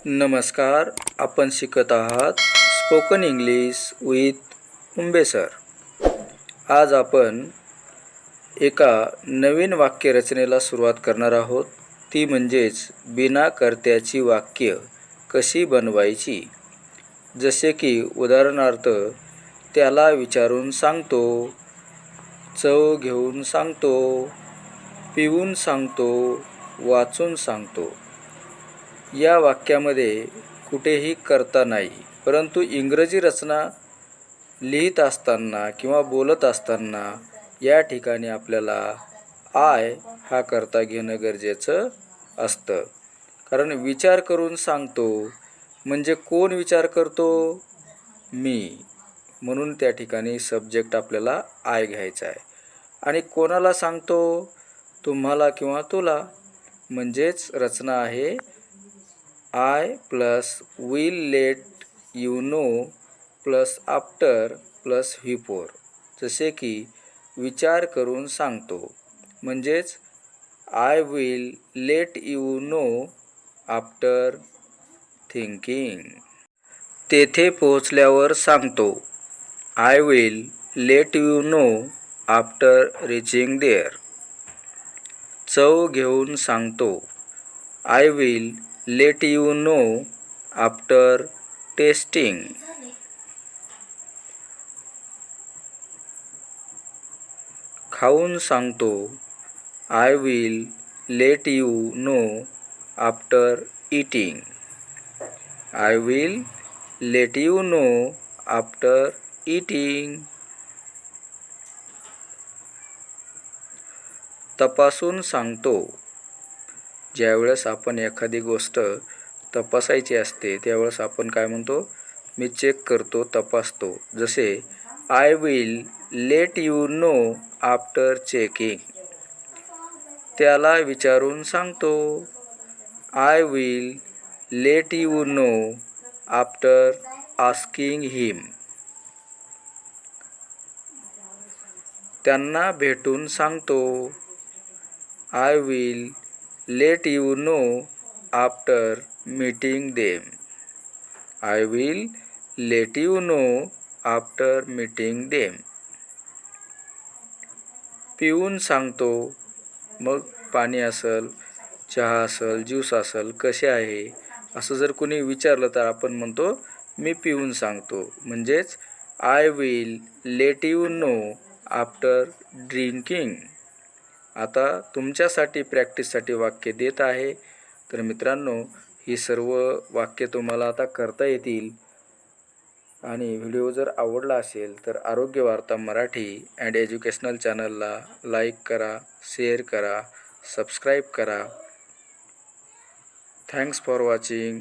नमस्कार. आपण शिकत आहात स्पोकन इंग्लिश विथ उंबे सर. आज आपण एका नवीन वाक्यरचनेला सुरुवात करणार आहोत. ती म्हणजेच बिना कर्त्याची वाक्य कशी बनवायची. जसे की उदाहरणार्थ, त्याला विचारून सांगतो, चव घेऊन सांगतो, पिऊन सांगतो, वाचून सांगतो. या वाक्यामध्ये कुठेही कर्ता नाही, परंतु इंग्रजी रचना लिहित असताना किंवा बोलत असताना या ठिकाणी आपल्याला आय हा कर्ता घेणं गरजेचं असतं. कारण विचार करून सांगतो म्हणजे कोण विचार करतो? मी. म्हणून त्या ठिकाणी सब्जेक्ट आपल्याला आय घ्यायचा आहे. आणि कोणाला सांगतो? तुम्हाला किंवा तुला. म्हणजेच रचना आहे I plus will let you know plus after plus before. जसे की विचार करून सांगतो म्हणजेच I will let you know after thinking. तेथे पोहोचल्यावर सांगतो I will let you know after reaching there. चव घेऊन सांगतो I will let you know after tasting. खाऊन सांगतो I will let you know after eating. I will let you know after eating. तपासून सांगतो. ज्यावेळेस आपण एखादी गोष्ट तपासायची असते त्यावेळेस आपण काय म्हणतो? मी चेक करतो, तपासतो. जसे I will let you know after checking. त्याला विचारून सांगतो I will let you know after asking him. त्यांना भेटून सांगतो I will let you know after meeting them. I will let you know after meeting them. पिऊन सांगतो. मग पाणी असेल, चहा असेल, ज्यूस असेल, कसे आहे असं जर कोणी विचारलं तर आपण म्हणतो मी पिऊन सांगतो. म्हणजेच I will let you know after drinking. आता तुमच्यासाठी प्रॅक्टिससाठी वाक्य देत आहे. तर मित्रांनो, ही सर्व वाक्य तुम्हाला आता करता येतील. आणि व्हिडिओ जर आवडला असेल तर आरोग्य वार्ता मराठी अँड एज्युकेशनल चॅनलला लाईक करा, शेअर करा, सबस्क्राईब करा. Thanks for watching.